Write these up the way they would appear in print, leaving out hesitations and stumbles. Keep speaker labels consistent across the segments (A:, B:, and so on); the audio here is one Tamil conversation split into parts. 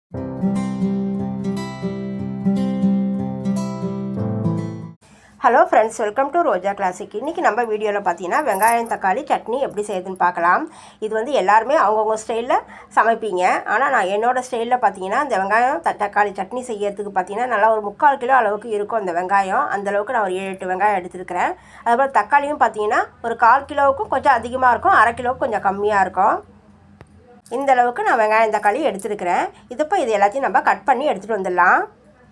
A: Hello friends, welcome to Roja classic. இன்றைக்கி நம்ம வீடியோவில் பார்த்தீங்கன்னா வெங்காயம் தக்காளி சட்னி எப்படி செய்யுதுன்னு பார்க்கலாம். இது வந்து எல்லாருமே அவங்கவுங்க ஸ்டைலில் சமைப்பீங்க. ஆனால் நான் என்னோடய ஸ்டைலில் பார்த்தீங்கன்னா இந்த வெங்காயம் தக்காளி சட்னி செய்யறதுக்கு பார்த்தீங்கன்னா நல்லா ஒரு 3/4 கிலோ அளவுக்கு இருக்கும் அந்த வெங்காயம். அந்தளவுக்கு நான் ஒரு 7-8 வெங்காயம் எடுத்துருக்கிறேன். அதுபோல் தக்காளியும் பார்த்தீங்கன்னா ஒரு 1/4 கிலோவுக்கும் கொஞ்சம் அதிகமாக இருக்கும், 1/2 கிலோவுக்கு கொஞ்சம் கம்மியாக இருக்கும். இந்த அளவுக்கு நான் வெங்காயம் தக்காளி எடுத்துருக்கிறேன். இது எல்லாத்தையும் நம்ம கட் பண்ணி எடுத்துகிட்டு வந்துடலாம்.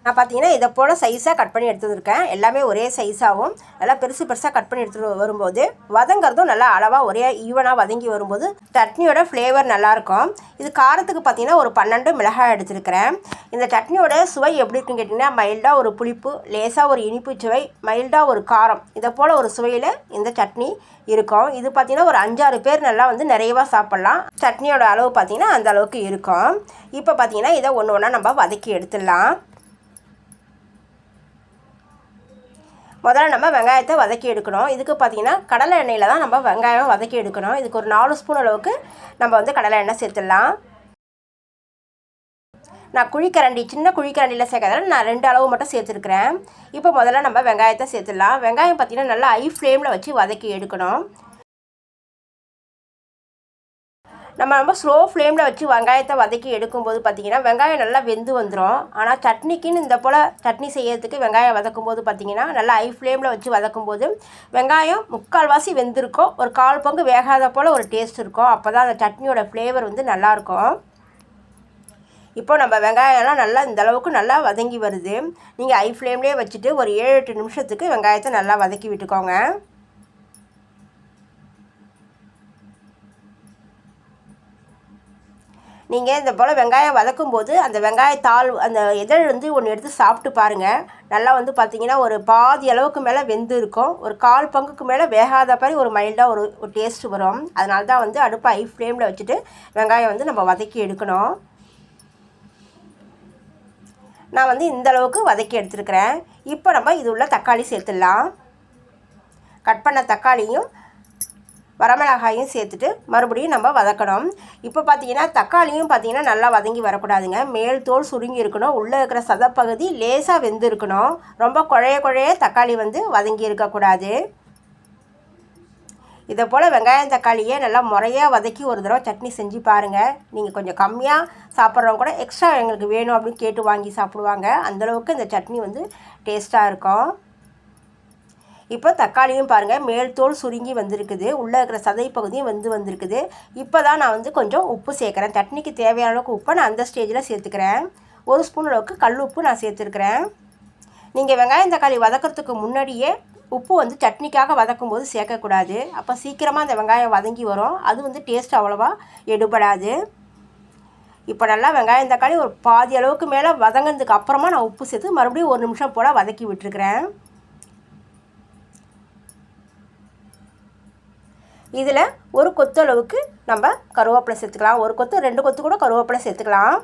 A: நான் பார்த்தீங்கன்னா இதை போல் சைஸாக கட் பண்ணி எடுத்துருக்கேன். எல்லாமே ஒரே சைஸாகவும் நல்லா பெருசாக கட் பண்ணி எடுத்துகிட்டு வரும்போது வதங்கிறதும் நல்லா அளவாக ஒரே ஈவனாக வதங்கி வரும்போது சட்னியோட ஃப்ளேவர் நல்லாயிருக்கும். இது காரத்துக்கு பார்த்தீங்கன்னா ஒரு 12 மிளகாய் எடுத்துருக்கிறேன். இந்த சட்னியோட சுவை எப்படி இருக்குன்னு கேட்டிங்கன்னா மைல்டாக ஒரு புளிப்பு, லேசாக ஒரு இனிப்பு சுவை, மைல்டாக ஒரு காரம், இதை போல் ஒரு சுவையில் இந்த சட்னி இருக்கும். இது பார்த்திங்கன்னா ஒரு 5-6 பேர் நல்லா வந்து நிறையவாக சாப்பிட்லாம். சட்னியோட அளவு பார்த்திங்கன்னா அந்த அளவுக்கு இருக்கும். இப்போ பார்த்திங்கன்னா இதை ஒன்று ஒன்றா நம்ம வதக்கி எடுத்துடலாம். முதல்ல நம்ம வெங்காயத்தை வதக்கி எடுக்கணும். இதுக்கு பார்த்திங்கன்னா கடலை எண்ணெயில் தான் நம்ம வெங்காயம் வதக்கி எடுக்கணும். இதுக்கு ஒரு 4 ஸ்பூன் அளவுக்கு நம்ம வந்து கடலை எண்ணெய் சேர்த்துடலாம். நான் சின்ன குழிக்கரண்டியில் சேர்க்கறதால நான் 2 அளவு மட்டும் சேர்த்துருக்குறேன். இப்போ முதல்ல நம்ம வெங்காயத்தை சேர்த்துடலாம். வெங்காயம் பார்த்திங்கன்னா நல்லா ஹை ஃப்ளேமில் வச்சு வதக்கி எடுக்கணும். நம்ம ஸ்லோ ஃப்ளேமில் வச்சு வெங்காயத்தை வதக்கி எடுக்கும்போது பார்த்திங்கன்னா வெங்காயம் நல்லா வெந்து வந்துடும். ஆனால் சட்னிக்குன்னு இந்த போல் சட்னி செய்யறதுக்கு வெங்காயம் வதக்கும்போது பார்த்திங்கன்னா நல்லா ஹை ஃப்ளேமில் வச்சு வதக்கும்போது வெங்காயம் 3/4 வெந்திருக்கும், ஒரு 1/4 பங்கு வேகாத போல் ஒரு டேஸ்ட் இருக்கும். அப்போ தான் அந்த சட்னியோட ஃப்ளேவர் வந்து நல்லாயிருக்கும். இப்போ நம்ம வெங்காயம்லாம் நல்லா இந்தளவுக்கு நல்லா வதங்கி வருது. நீங்கள் ஹை ஃப்ளேம்லேயே வச்சுட்டு ஒரு 7-8 நிமிஷத்துக்கு வெங்காயத்தை நல்லா வதக்கி விட்டுக்கோங்க. நீங்கள் இந்த போல் வெங்காயம் வதக்கும்போது அந்த வெங்காயத்தாள் அந்த இதழ் வந்து ஒன்று எடுத்து சாப்பிட்டு பாருங்கள். நல்லா வந்து பார்த்திங்கன்னா ஒரு பாதி அளவுக்கு மேலே வெந்து இருக்கும், ஒரு 1/4 பங்குக்கு மேலே வேகாத மாதிரி ஒரு மைல்டாக ஒரு டேஸ்ட் வரும். அதனால தான் வந்து அடுப்பை ஹை ஃப்ளேமில் வச்சுட்டு வெங்காயம் வந்து நம்ம வதக்கி எடுக்கணும். நான் வந்து இந்த அளவுக்கு வதக்கி எடுத்துருக்கிறேன். இப்போ நம்ம இது உள்ள தக்காளி சேர்த்துடலாம். கட் பண்ண தக்காளியும் வரமிளகாயும் சேர்த்துட்டு மறுபடியும் நம்ம வதக்கணும். இப்போ பார்த்திங்கன்னா தக்காளியும் பார்த்திங்கன்னா நல்லா வதங்கி வரக்கூடாதுங்க. மேல் தோல் சுருங்கி இருக்கணும், உள்ளே இருக்கிற சதப்பகுதி லேசாக வெந்து இருக்கணும். ரொம்ப குழைய தக்காளி வந்து வதங்கி இருக்கக்கூடாது. இதை போல் வெங்காயம் தக்காளியை நல்லா முறையாக வதக்கி ஒரு தடவை சட்னி செஞ்சு பாருங்கள். நீங்கள் கொஞ்சம் கம்மியாக சாப்பிட்றவங்க கூட எக்ஸ்ட்ரா எங்களுக்கு வேணும் அப்படின்னு கேட்டு வாங்கி சாப்பிடுவாங்க. அந்தளவுக்கு இந்த சட்னி வந்து டேஸ்ட்டாக இருக்கும். இப்போ தக்காளியும் பாருங்கள் மேல் தோல் சுருங்கி வந்திருக்குது, உள்ளே இருக்கிற சதை பகுதியும் வந்திருக்குது. இப்போ தான் நான் வந்து கொஞ்சம் உப்பு சேர்க்குறேன். சட்னிக்கு தேவையான அளவுக்கு உப்பை நான் அந்த ஸ்டேஜில் சேர்த்துக்கிறேன். 1 ஸ்பூன் அளவுக்கு கல் உப்பு நான் சேர்த்துருக்கிறேன். நீங்கள் வெங்காயம் தக்காளி வதக்கிறதுக்கு முன்னாடியே உப்பு வந்து சட்னிக்காக வதக்கும் போது சேர்க்கக்கூடாது. அப்போ சீக்கிரமாக அந்த வெங்காயம் வதங்கி வரும், அது வந்து டேஸ்ட் அவ்வளோவா எடுபடாது. இப்போ நல்லா வெங்காயம் தக்காளி ஒரு பாதி அளவுக்கு மேலே வதங்கினதுக்கு அப்புறமா நான் உப்பு சேர்த்து மறுபடியும் 1 நிமிஷம் போல் வதக்கி விட்டுருக்கிறேன். இதில் ஒரு கொத்து அளவுக்கு நம்ம கருவேப்பிலை சேர்த்துக்கலாம். 1 கொத்து 2 கொத்து கூட கருவேப்பிலை சேர்த்துக்கலாம்.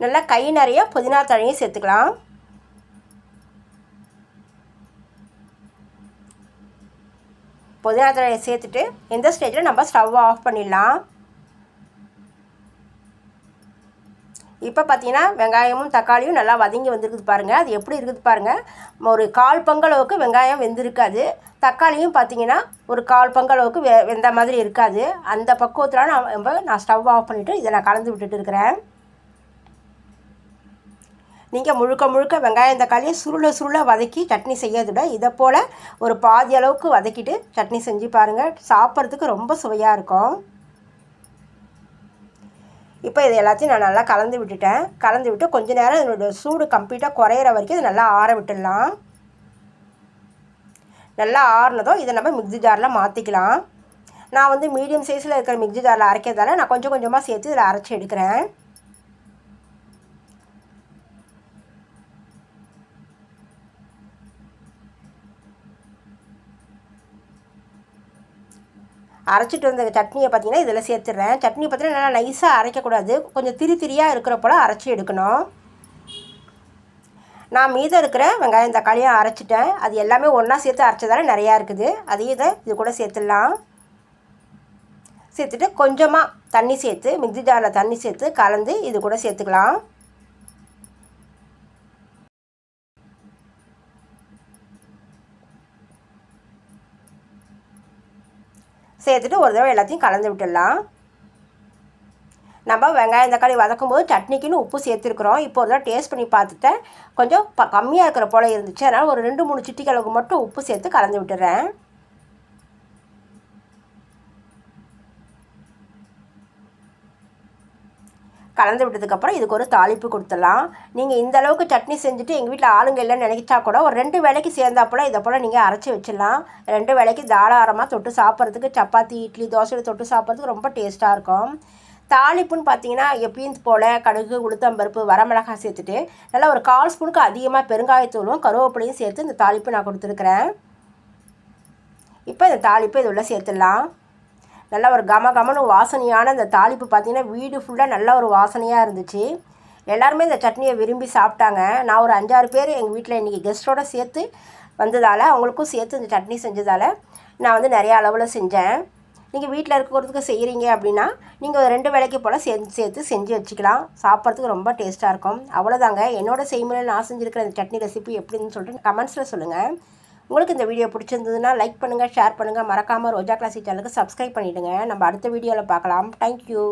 A: நல்லா கை நிறைய புதினா தழையும் சேர்த்துக்கலாம். புதினா தழையை சேர்த்துட்டு எந்த ஸ்டேஜில் நம்ம ஸ்டவ் ஆஃப் பண்ணிடலாம். இப்போ பார்த்தீங்கன்னா வெங்காயமும் தக்காளியும் நல்லா வதங்கி வந்துருக்குது பாருங்கள். அது எப்படி இருக்குது பாருங்கள். ஒரு 1/4 பங்களவுக்கு வெங்காயம் வெந்திருக்காது, தக்காளியும் பார்த்திங்கன்னா ஒரு 1/4 பங்களவுக்கு வெந்த மாதிரி இருக்காது. அந்த பக்குவத்தில் நான் ஸ்டவ் ஆஃப் பண்ணிவிட்டு இதை நான் கலந்து விட்டுட்டு இருக்கிறேன். நீங்கள் முழுக்க வெங்காயம் தக்காளியை சுருள வதக்கி சட்னி செய்யறதை விட இதை போல் ஒரு பாதி அளவுக்கு வதக்கிட்டு சட்னி செஞ்சு பாருங்கள். சாப்பிட்றதுக்கு ரொம்ப சுவையாக இருக்கும். இப்போ இது எல்லாத்தையும் நான் நல்லா கலந்து விட்டு கொஞ்ச நேரம் இதோட சூடு கம்ப்ளீட்டாக குறையிற வரைக்கும் இதை நல்லா ஆற விட்டுடலாம். நல்லா ஆறுனதும் இதை நம்ம மிக்ஸி ஜாரில் மாற்றிக்கலாம். நான் வந்து மீடியம் சைஸில் இருக்கிற மிக்ஸி ஜாரில் அரைக்கிறதால நான் கொஞ்சமாக சேர்த்து இதில் அரைச்சி எடுக்கிறேன். அரைச்சிட்டு வந்த சட்னியை பார்த்திங்கன்னா இதில் சேர்த்துடுறேன். சட்னி பார்த்திங்கன்னா நல்லா நைஸாக அரைக்கக்கூடாது, கொஞ்சம் திரியாக இருக்கிற போல் அரைச்சி எடுக்கணும். நான் மீதம் இருக்கிற வெங்காயம் தக்காளியும் அரைச்சிட்டேன். அது எல்லாமே ஒன்றா சேர்த்து அரைச்சதால நிறையா இருக்குது. அதையும் இது கூட சேர்த்துடலாம். சேர்த்துட்டு கொஞ்சமாக தண்ணி சேர்த்து மிக்ஸி ஜாரில் தண்ணி சேர்த்து கலந்து இது கூட சேர்த்துக்கலாம். சேர்த்துட்டு ஒரு தடவை எல்லாத்தையும் கலந்து விட்டுடலாம். நம்ம வெங்காயம் தக்காளி வதக்கும் போது சட்னிக்குன்னு உப்பு சேர்த்துருக்குறோம். இப்போ ஒரு தடவை டேஸ்ட் பண்ணி பார்த்துட்டேன், கொஞ்சம் கம்மியாக இருக்கிற போல் இருந்துச்சு. அதனால் ஒரு 2-3 சிட்டிகை அளவுக்கு மட்டும் உப்பு சேர்த்து கலந்து விட்டுறேன். கலந்து விட்டதுக்கப்புறம் இதுக்கு ஒரு தாளிப்பு கொடுத்துடலாம். நீங்கள் இந்த அளவுக்கு சட்னி செஞ்சுட்டு எங்கள் வீட்டில் ஆளுங்க இல்லைன்னு நினைச்சா கூட ஒரு 2 வேளைக்கு சேர்ந்தா போல் இதை போல் நீங்கள் அரைச்சி வச்சிடலாம். 2 வேளைக்கு தாராளமாக தொட்டு சாப்பிட்றதுக்கு சப்பாத்தி இட்லி தோசையில் தொட்டு சாப்பிட்றதுக்கு ரொம்ப டேஸ்ட்டாக இருக்கும். தாளிப்புன்னு பார்த்தீங்கன்னா எப்பயும் போல் கடுகு உளுத்தம்பருப்பு வரமிளகாய் சேர்த்துட்டு நல்லா ஒரு 1/4 ஸ்பூனுக்கு அதிகமாக பெருங்காயத்தூளும் கருவேப்பிலையும் சேர்த்து இந்த தாளிப்பு நான் கொடுத்துருக்குறேன். இப்போ இந்த தாளிப்பு இது உள்ள சேர்த்துடலாம். நல்லா ஒரு கமகமன்னு வாசனையான இந்த தாளிப்பு பார்த்திங்கன்னா வீடு ஃபுல்லாக நல்ல ஒரு வாசனையாக இருந்துச்சு. எல்லாருமே இந்த சட்னியை விரும்பி சாப்பிட்டாங்க. நான் ஒரு 5-6 பேர் எங்கள் வீட்டில் இன்றைக்கி கெஸ்ட்டோடு சேர்த்து வந்ததால் அவங்களுக்கும் சேர்த்து இந்த சட்னி செஞ்சதால் நான் வந்து நிறையா அளவில் செஞ்சேன். நீங்கள் வீட்டில் இருக்கிறதுக்கு செய்கிறீங்க அப்படின்னா நீங்கள் ஒரு 2 வேளைக்கு போல் சேர்த்து செஞ்சு வச்சுக்கலாம். சாப்பிட்றதுக்கு ரொம்ப டேஸ்ட்டாக இருக்கும். அவ்வளோதாங்க. என்னோடய செய்முறையில் நான் செஞ்சுருக்கிற இந்த சட்னி ரெசிபி எப்படின்னு சொல்லிட்டு கமெண்ட்ஸில் சொல்லுங்கள். உங்களுக்கு இந்த வீடியோ பிடிச்சிருந்ததுன்னா லைக் பண்ணுங்கள், ஷேர் பண்ணுங்கள். மறக்காமல் ரோஜா கிளாசிக் சேனலுக்கு சப்ஸ்கிரைப் பண்ணிவிடுங்க. நம்ம அடுத்த வீடியோவில் பார்க்கலாம். தேங்க்யூ.